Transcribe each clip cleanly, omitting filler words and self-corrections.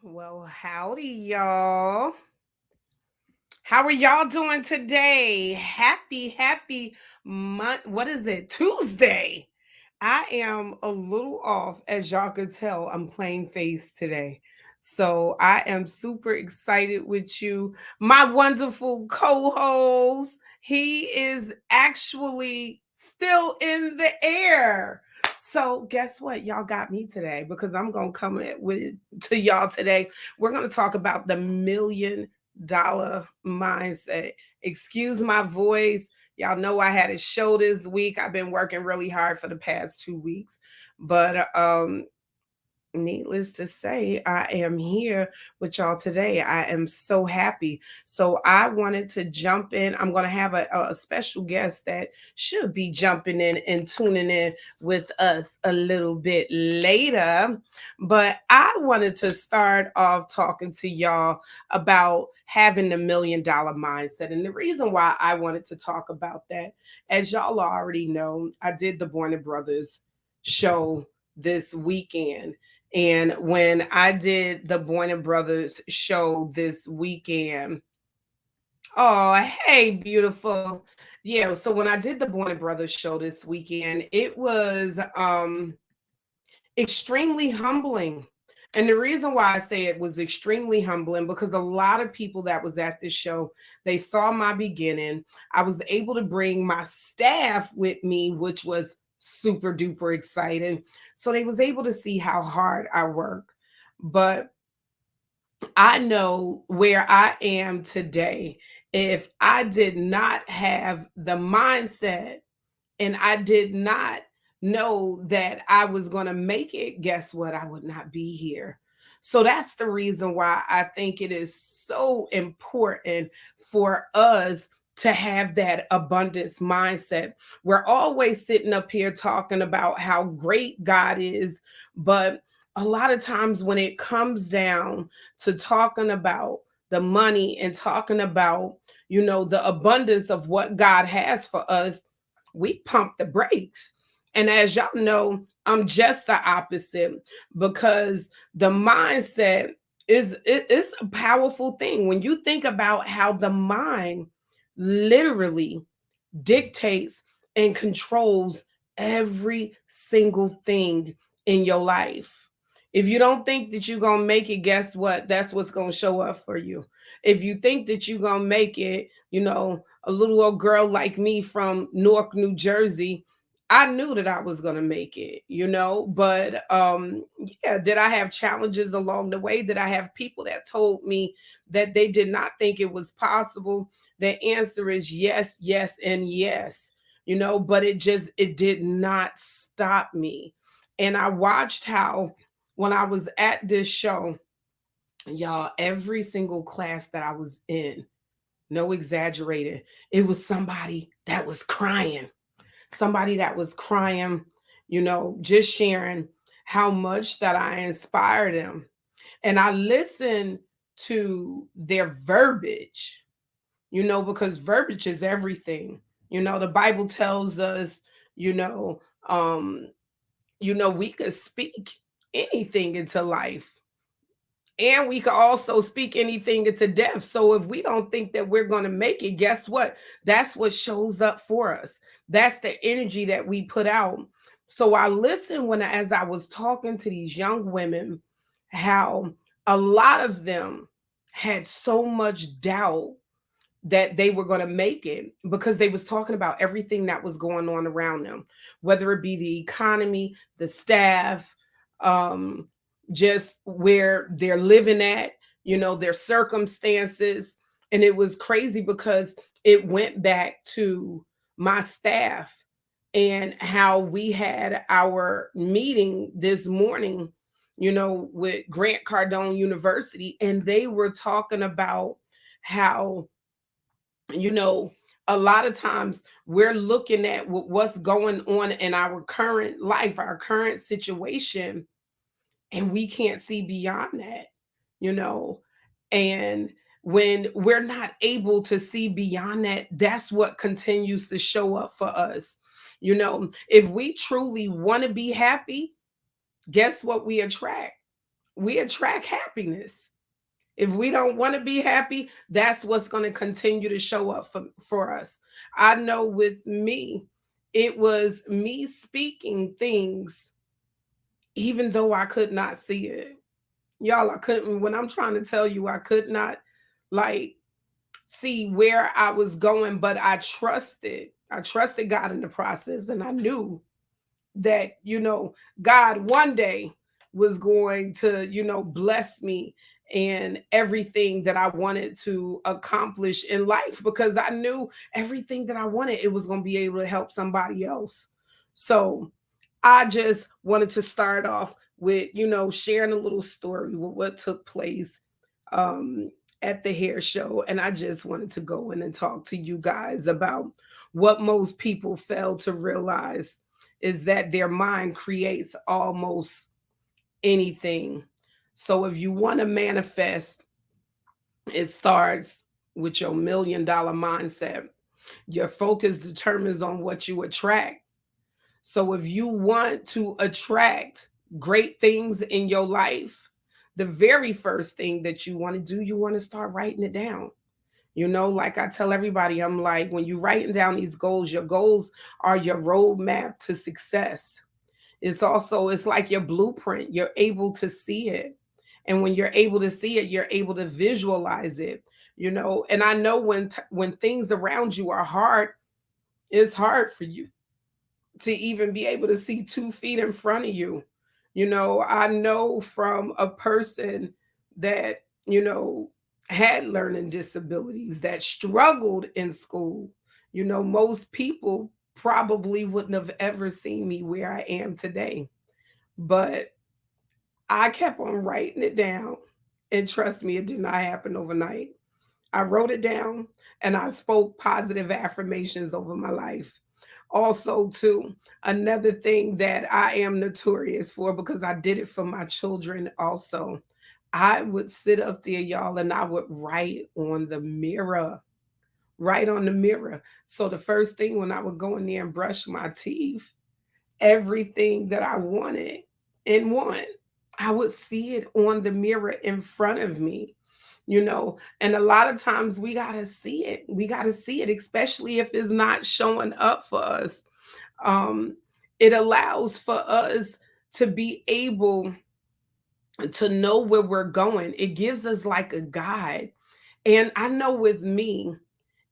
Well, howdy, y'all. How are y'all doing today? Happy month. What is it? Tuesday. I am a little off, as y'all could tell. I'm playing face today. So I am super excited with you. My wonderful co host, he is actually still in the air. So guess what? Y'all got me today because I'm gonna come with to y'all today. We're gonna talk about the $1 million mindset. Excuse my voice. Y'all know I had a show this week. I've been working really hard for the past 2 weeks, but needless to say, I am here with y'all today. I am so happy. So I wanted to jump in. I'm going to have a special guest that should be jumping in and tuning in with us a little bit later. But I wanted to start off talking to y'all about having the $1 million mindset. And the reason why I wanted to talk about that, as y'all already know, I did the Born Brothers show this weekend. And when I did the Boyne Brothers show this weekend, oh, hey, beautiful. Yeah, so when I did the Boyne Brothers show this weekend, it was extremely humbling. And the reason why I say it was extremely humbling because a lot of people that was at this show, they saw my beginning. I was able to bring my staff with me, which was super duper exciting. So they was able to see how hard I work. But I know where I am today. If I did not have the mindset and I did not know that I was going to make it, guess what? I would not be here. So that's the reason why I think it is so important for us to have that abundance mindset. We're always sitting up here talking about how great God is, but a lot of times when it comes down to talking about the money and talking about, the abundance of what God has for us, we pump the brakes. And as y'all know, I'm just the opposite because the mindset is a powerful thing. When you think about how the mind literally dictates and controls every single thing in your life. If you don't think that you're going to make it, guess what? That's what's going to show up for you. If you think that you're going to make it, a little old girl like me from Newark, New Jersey, I knew that I was going to make it, but yeah, did I have challenges along the way? Did I have people that told me that they did not think it was possible? The answer is yes, yes, and yes. But it did not stop me. And I watched how when I was at this show, y'all, every single class that I was in, no exaggerated, it was somebody that was crying. Somebody that was crying, just sharing how much that I inspired them. And I listened to their verbiage, because verbiage is everything. The Bible tells us, you know, um, we could speak anything into life. And we could also speak anything into death. So if we don't think that we're going to make it, guess what? That's what shows up for us. That's the energy that we put out. So I listened as I was talking to these young women, how a lot of them had so much doubt that they were going to make it because they was talking about everything that was going on around them, whether it be the economy, the staff, um, just where they're living at, their circumstances. And it was crazy because it went back to my staff and how we had our meeting this morning, with Grant Cardone University, and they were talking about how, you know, a lot of times we're looking at what's going on in our current life, our current situation, and we can't see beyond that, you know. And when we're not able to see beyond that, that's what continues to show up for us. If we truly want to be happy, guess what we attract? we attract happiness. If we don't want to be happy, that's what's going to continue to show up for us. I know with me, it was me speaking things, even though I could not see it. Y'all, I couldn't, when I'm trying to tell you, I could not like see where I was going, but I trusted. I trusted God in the process, and I knew that, God one day was going to, bless me and everything that I wanted to accomplish in life, because I knew everything that I wanted, it was going to be able to help somebody else. So I just wanted to start off with, sharing a little story with what took place um, at the hair show. And I just wanted to go in and talk to you guys about what most people fail to realize is that their mind creates almost anything. So if you want to manifest, it starts with your $1 million mindset. Your focus determines on what you attract. So if you want to attract great things in your life, the very first thing that you want to do, you want to start writing it down. Like I tell everybody, I'm like, when you're writing down these goals, your goals are your roadmap to success. It's like your blueprint. You're able to see it. And when you're able to see it, you're able to visualize it. And I know when things around you are hard, it's hard for you to even be able to see 2 feet in front of you. I know from a person that, had learning disabilities, that struggled in school. Most people probably wouldn't have ever seen me where I am today. But I kept on writing it down. And trust me, it did not happen overnight. I wrote it down and I spoke positive affirmations over my life. Also, too, another thing that I am notorious for, because I did it for my children also, I would sit up there, y'all, and I would write on the mirror, right on the mirror. So the first thing when I would go in there and brush my teeth, everything that I wanted and want, I would see it on the mirror in front of me. And a lot of times we got to see it. We got to see it, especially if it's not showing up for us. um it allows for us to be able to know where we're going. It gives us like a guide. And I know with me,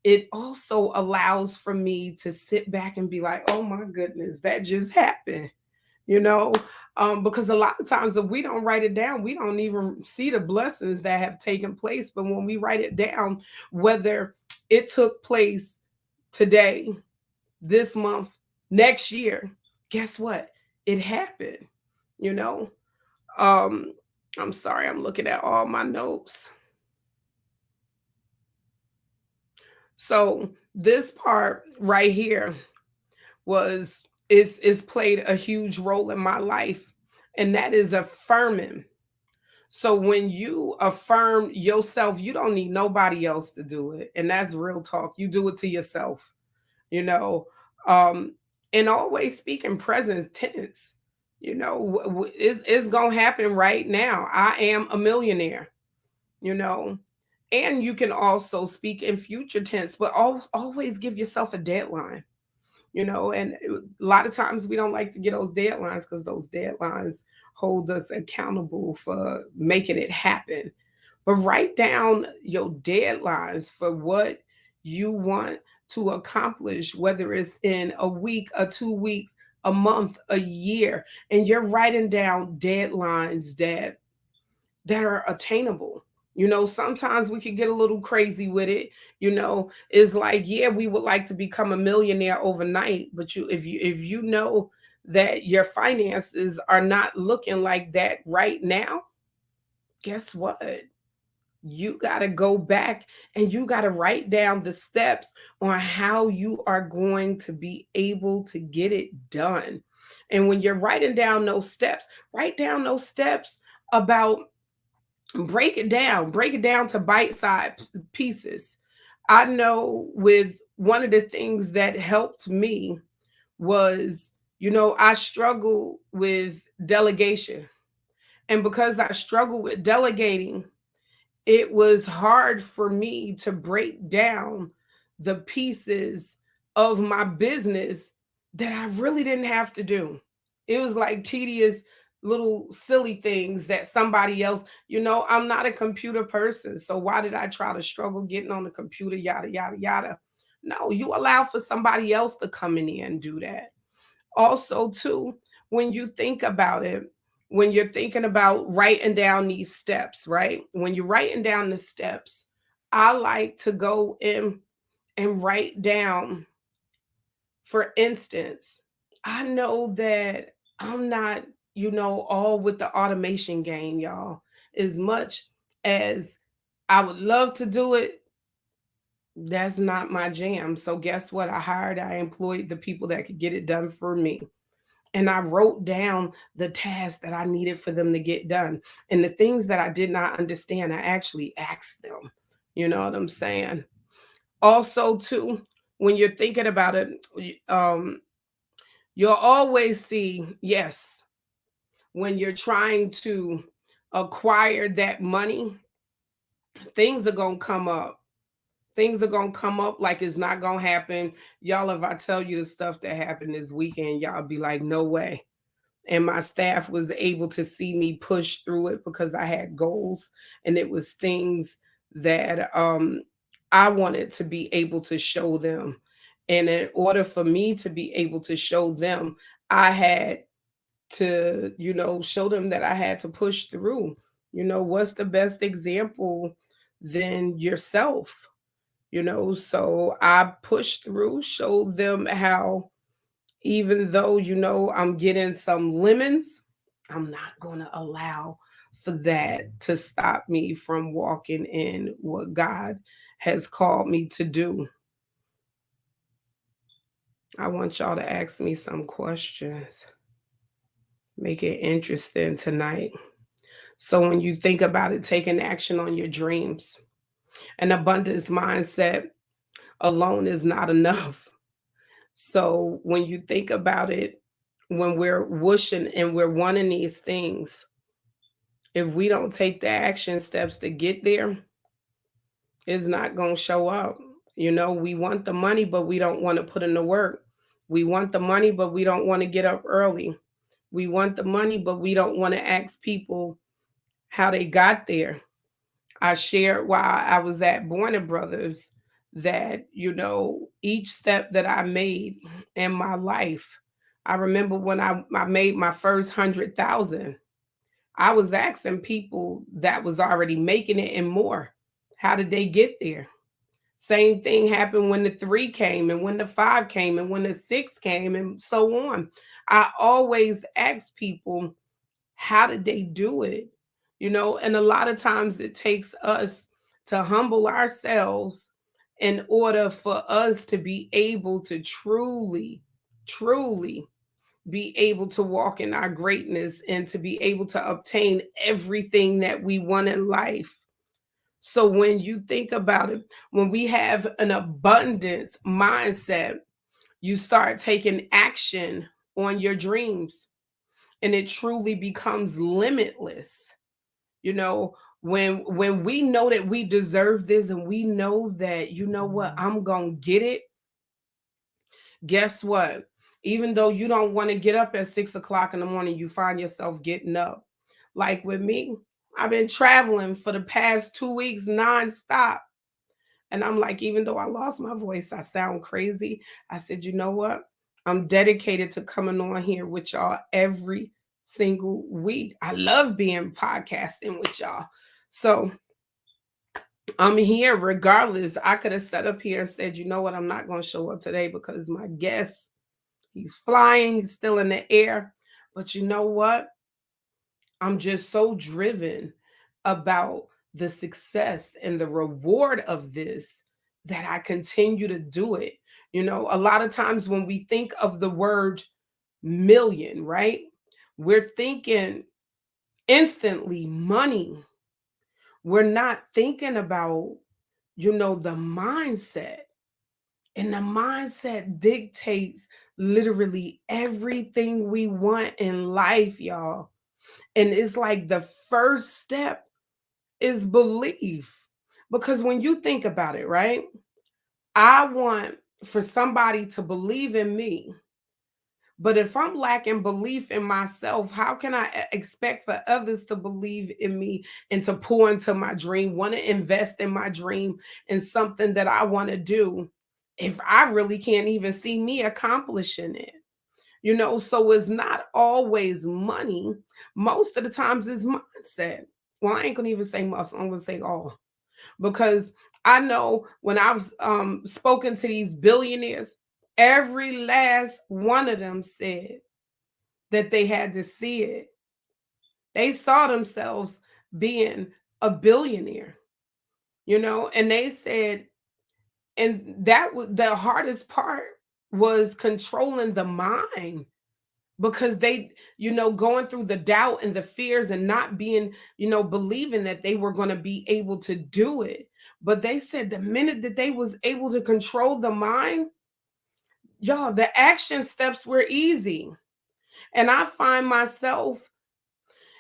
it also allows for me to sit back and be like, oh my goodness, that just happened. you know because a lot of times if we don't write it down, we don't even see the blessings that have taken place. But when we write it down, whether it took place today, this month, next year, guess what, it happened. you know um I'm sorry, I'm looking at all my notes. So this part right here was is played a huge role in my life, and that is affirming. So when you affirm yourself, you don't need nobody else to do it. And that's real talk. You do it to yourself, you know. Um, and always speak in present tense. It's gonna happen right now. I am a millionaire, you know. And you can also speak in future tense, but always give yourself a deadline. And a lot of times we don't like to get those deadlines because those deadlines hold us accountable for making it happen. But write down your deadlines for what you want to accomplish, whether it's in a week, or 2 weeks, a month, a year, and you're writing down deadlines that are attainable. Sometimes we could get a little crazy with it. It's like, yeah, we would like to become a millionaire overnight, but if you know that your finances are not looking like that right now, guess what? You got to go back and you got to write down the steps on how you are going to be able to get it done. And when you're writing down those steps, write down those steps about, break it down to bite-sized pieces. I know with one of the things that helped me was, I struggle with delegation. And because I struggle with delegating, it was hard for me to break down the pieces of my business that I really didn't have to do. It was like tedious little silly things that somebody else, I'm not a computer person. So why did I try to struggle getting on the computer, yada, yada, yada? No, you allow for somebody else to come in here and do that. Also, too, when you think about it, when you're thinking about writing down these steps, right? When you're writing down the steps, I like to go in and write down, for instance, I know that I'm not, all with the automation game, y'all. As much as I would love to do it, that's not my jam. So guess what? I employed the people that could get it done for me. And I wrote down the tasks that I needed for them to get done. And the things that I did not understand, I actually asked them. You know what I'm saying? Also, too, when you're thinking about it, um, you'll always see, yes, when you're trying to acquire that money, things are going to come up. Things are going to come up like it's not going to happen. Y'all, if I tell you the stuff that happened this weekend, y'all be like, no way. And my staff was able to see me push through it because I had goals, and it was things that I wanted to be able to show them. And in order for me to be able to show them, I had to, show them that I had to push through. What's the best example than yourself? So I pushed through, showed them how, even though, I'm getting some lemons, I'm not going to allow for that to stop me from walking in what God has called me to do. I want y'all to ask me some questions. Make it interesting tonight. So when you think about it, taking action on your dreams, an abundance mindset alone is not enough. So when you think about it, when we're wishing and we're wanting these things, if we don't take the action steps to get there, it's not going to show up. We want the money, but we don't want to put in the work. We want the money, but we don't want to get up early. We want the money, but we don't want to ask people how they got there. I shared while I was at Warner Brothers that, each step that I made in my life, I remember when I made my first 100,000, I was asking people that was already making it and more, how did they get there? Same thing happened when the 3 came, and when the 5 came, and when the 6 came, and so on. I always ask people, how did they do it? And a lot of times it takes us to humble ourselves in order for us to be able to truly, truly be able to walk in our greatness and to be able to obtain everything that we want in life. So when you think about it, when we have an abundance mindset, you start taking action on your dreams, and it truly becomes limitless. When we know that we deserve this, and we know that, what, I'm gonna get it. Guess what? Even though you don't want to get up at 6 o'clock in the morning, you find yourself getting up. Like with me, I've been traveling for the past 2 weeks nonstop. And I'm like, even though I lost my voice, I sound crazy. I said, you know what? I'm dedicated to coming on here with y'all every single week. I love being podcasting with y'all. So I'm here regardless. I could have sat up here and said, you know what? I'm not going to show up today because my guest, he's flying, he's still in the air. But you know what? I'm just so driven about the success and the reward of this that I continue to do it. A lot of times when we think of the word million, right? We're thinking instantly money. We're not thinking about, the mindset. And the mindset dictates literally everything we want in life, y'all. And it's like the first step is belief. Because when you think about it, right? I want for somebody to believe in me. But if I'm lacking belief in myself, how can I expect for others to believe in me and to pour into my dream, want to invest in my dream in something that I want to do if I really can't even see me accomplishing it? So it's not always money. Most of the times it's mindset. Well, I ain't gonna even say most, I'm gonna say all. Because I know when I've spoken to these billionaires, every last one of them said that they had to see it. They saw themselves being a billionaire, and they said, and that was the hardest part, was controlling the mind, because they, going through the doubt and the fears and not being, believing that they were going to be able to do it. But they said the minute that they was able to control the mind, y'all, the action steps were easy. And I find myself,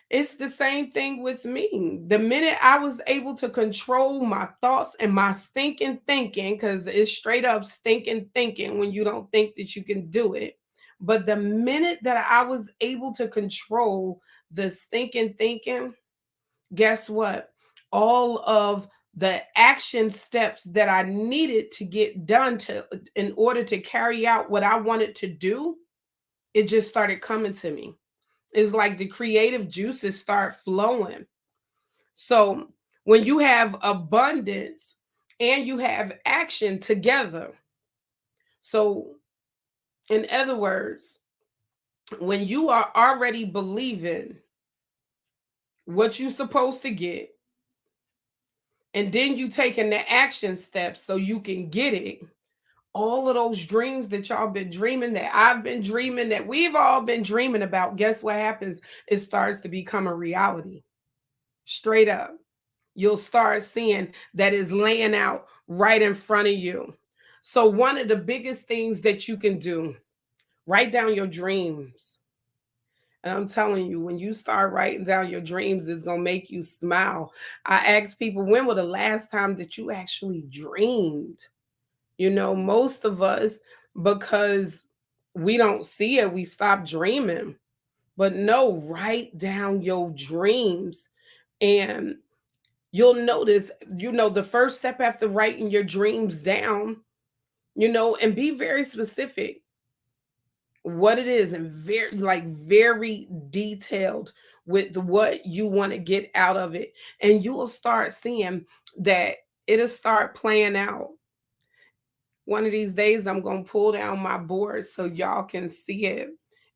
it's the same thing with me. The minute I was able to control my thoughts and my stinking thinking, because it's straight up stinking thinking when you don't think that you can do it. But the minute that I was able to control the stinking thinking, guess what? All of the action steps that I needed to get done in order to carry out what I wanted to do, it just started coming to me. It's like the creative juices start flowing. So when you have abundance and you have action together, so in other words, when you are already believing what you're supposed to get, and then you taking the action steps so you can get it, all of those dreams that y'all been dreaming, that I've been dreaming, that we've all been dreaming about, guess what happens? It starts to become a reality. Straight up. You'll start seeing that is laying out right in front of you. So, one of the biggest things that you can do, write down your dreams. And I'm telling you, when you start writing down your dreams, it's going to make you smile. I ask people, when was the last time that you actually dreamed? Most of us, because we don't see it, we stop dreaming. But no, write down your dreams. And you'll notice, the first step after writing your dreams down, and be very specific what it is, and very detailed with what you want to get out of it. And you will start seeing that it'll start playing out. One of these days, I'm going to pull down my board so y'all can see it,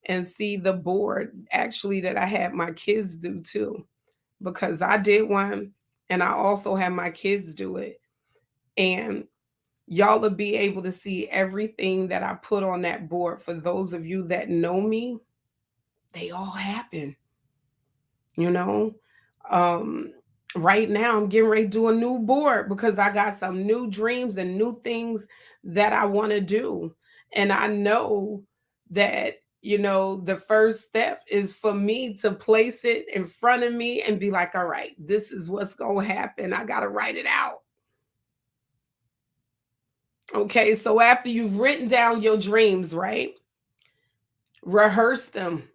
and see the board actually that I had my kids do too, because I did one and I also had my kids do it. And y'all will be able to see everything that I put on that board. For those of you that know me, they all happen, you know. Um, right now, I'm getting ready to do a new board because I got some new dreams and new things that I want to do. And I know that, the first step is for me to place it in front of me and be like, all right, this is what's going to happen. I got to write it out. Okay, so after you've written down your dreams, right? Rehearse them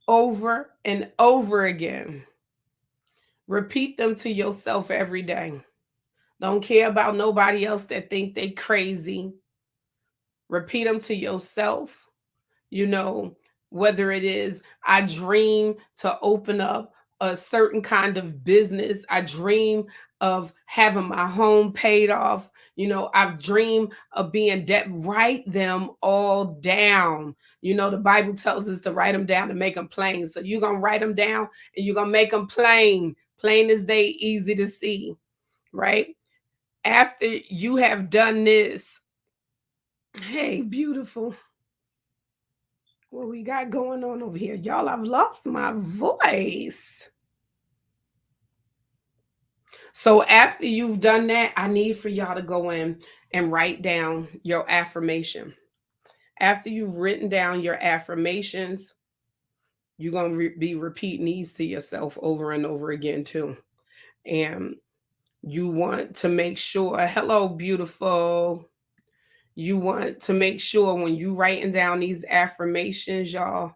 over and over again. Repeat them to yourself every day. Don't care about nobody else that think they crazy. Repeat them to yourself. You know, whether it is, I dream to open up a certain kind of business. I dream of having my home paid off. I've dreamed of being debt. Write them all down. The Bible tells us to write them down and make them plain. So you're going to write them down and you're going to make them plain. Plain as day, easy to see, right? After you have done this, hey, beautiful. What we got going on over here? Y'all, I've lost my voice. So after you've done that, I need for y'all to go in and write down your affirmation. After you've written down your affirmations, you're going to be repeating these to yourself over and over again too. And you want to make sure, hello, beautiful. You want to make sure when you writing down these affirmations, y'all,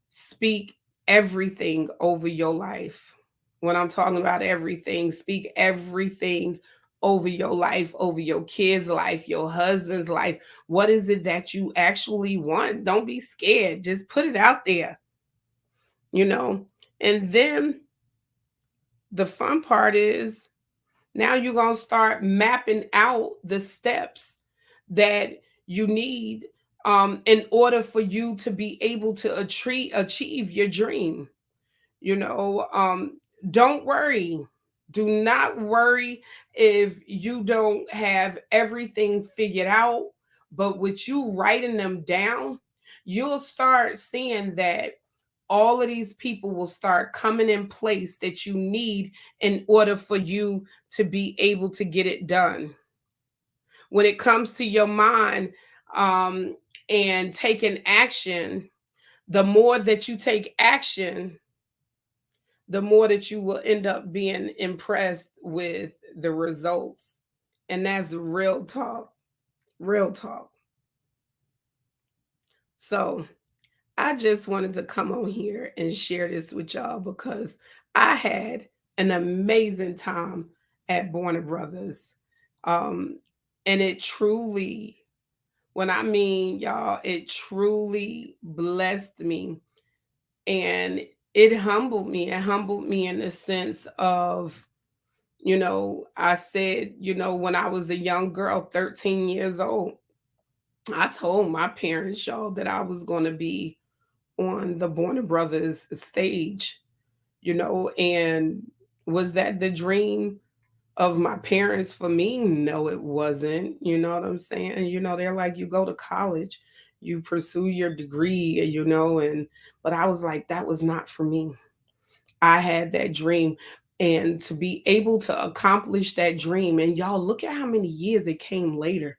speak everything over your life. When I'm talking about everything, speak everything over your life, over your kids' life, your husband's life. What is it that you actually want? Don't be scared. Just put it out there, you know. And then the fun part is now you're going to start mapping out the steps that you need in order for you to be able to achieve your dream. You know, don't worry. Do not worry if you don't have everything figured out, but with you writing them down, you'll start seeing that all of these people will start coming in place that you need in order for you to be able to get it done. When it comes to your mind um, and taking action, the more that you take action, the more that you will end up being impressed with the results. And that's real talk, real talk. So I just wanted to come on here and share this with y'all because I had an amazing time at Warner Brothers. Um, and it truly, when I mean y'all, it truly blessed me and it humbled me. It humbled me in the sense of, I said, when I was a young girl, 13 years old, I told my parents, y'all, that I was going to be on the Warner Brothers stage, and was that the dream of my parents for me? No, it wasn't. You know what I'm saying? They're like, you go to college, you pursue your degree, and but I was like, that was not for me. I had that dream. And to be able to accomplish that dream, and y'all look at how many years it came later,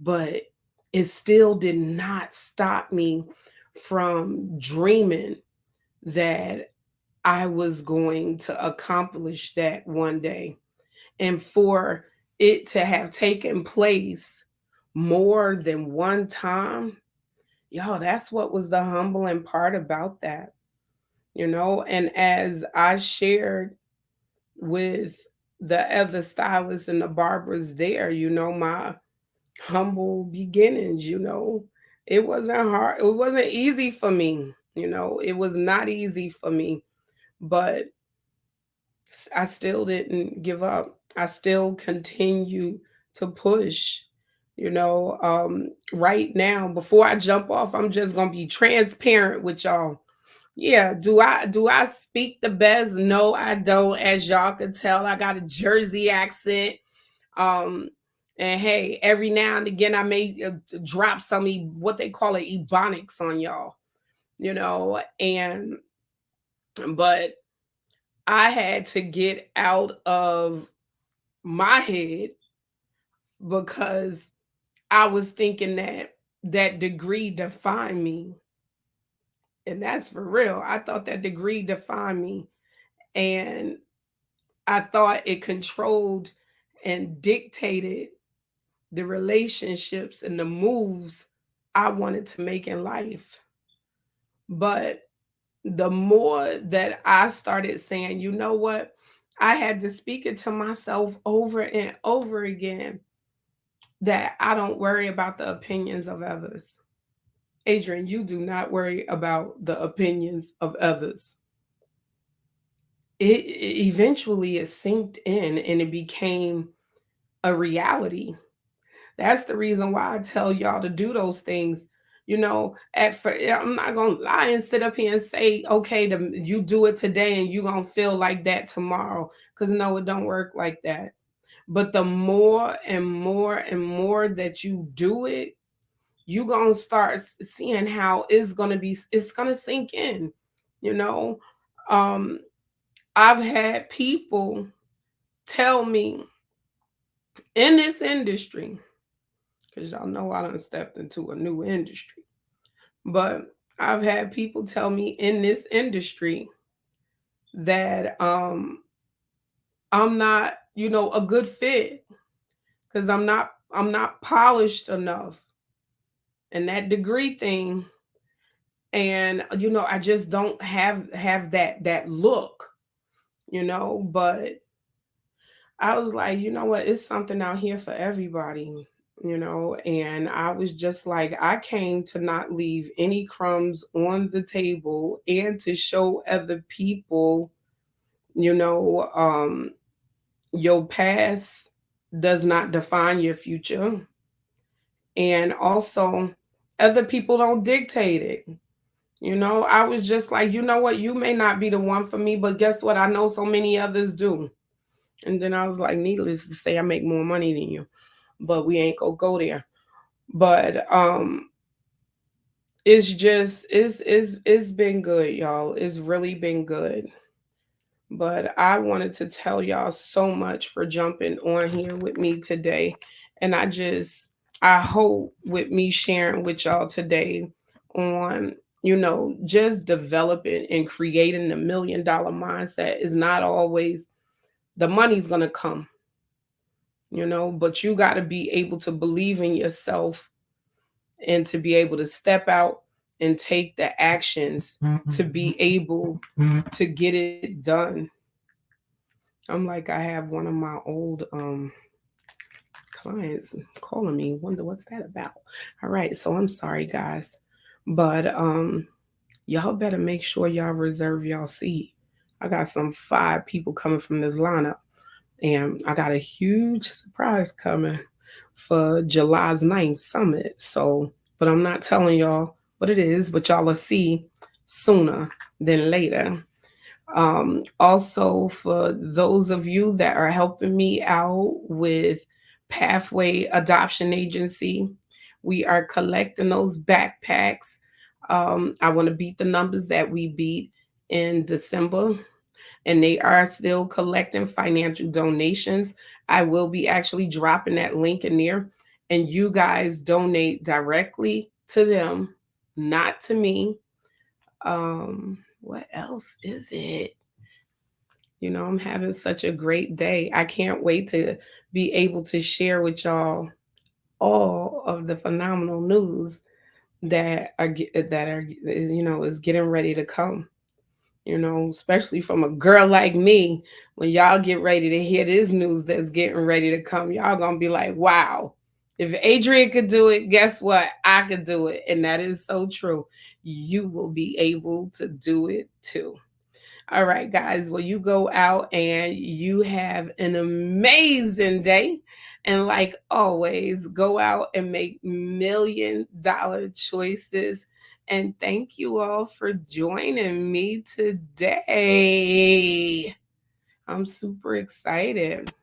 but it still did not stop me from dreaming that I was going to accomplish that one day. And for it to have taken place more than one time, y'all, that's what was the humbling part about that, And as I shared with the other stylists and the barbers there, my humble beginnings, it wasn't hard. It wasn't easy for me, it was not easy for me, but I still didn't give up. I still continue to push. Right now, before I jump off, I'm just gonna be transparent with y'all. Yeah, do I speak the best? No, I don't. As y'all can tell, I got a Jersey accent. Um, and hey, every now and again, I may drop some what they call it ebonics on y'all. And but I had to get out of my head because I was thinking that that degree defined me. And that's for real. I thought that degree defined me. And I thought it controlled and dictated the relationships and the moves I wanted to make in life. But the more that I started saying, you know what, I had to speak it to myself over and over again that I don't worry about the opinions of others. Adrian, you do not worry about the opinions of others. It eventually it sinked in and it became a reality. That's the reason why I tell y'all to do those things. I'm not gonna lie and sit up here and say, okay, you do it today and you're gonna feel like that tomorrow. Because no, it don't work like that. But the more and more and more that you do it, you're gonna start seeing how it's gonna sink in, you know. Um, I've had people tell me in this industry, because y'all know I done stepped into a new industry. But I've had people tell me in this industry that I'm not, a good fit because I'm not polished enough and that degree thing. And I just don't have that look, but I was like, you know what, it's something out here for everybody, and I was just like, I came to not leave any crumbs on the table and to show other people, you know, your past does not define your future. And also, other people don't dictate it. I was just like, you know what, you may not be the one for me, but guess what? I know so many others do. And then I was like, needless to say, I make more money than you, but we ain't gonna go there. But it's just it's been good, y'all. It's really been good. But I wanted to tell y'all so much for jumping on here with me today. And I hope with me sharing with y'all today on, just developing and creating a $1 million mindset is not always the money's going to come, but you got to be able to believe in yourself and to be able to step out and take the actions to be able to get it done. I'm like, I have one of my old clients calling me, wonder what's that about. All right, so I'm sorry guys, but y'all better make sure y'all reserve y'all seat. I got some 5 people coming from this lineup, and I got a huge surprise coming for July's 9th summit. So, but I'm not telling y'all what it is, but y'all will see sooner than later. Also, for those of you that are helping me out with Pathway Adoption Agency, we are collecting those backpacks. I want to beat the numbers that we beat in December, and they are still collecting financial donations. I will be actually dropping that link in there, and you guys donate directly to them, not to me. What else is it? I'm having such a great day. I can't wait to be able to share with y'all all of the phenomenal news that is getting ready to come. Especially from a girl like me, when y'all get ready to hear this news that's getting ready to come, y'all gonna be like, wow, if Adrian could do it, guess what? I could do it. And that is so true. You will be able to do it too. All right, guys. Well, you go out and you have an amazing day. And like always, go out and make $1 million choices. And thank you all for joining me today. I'm super excited.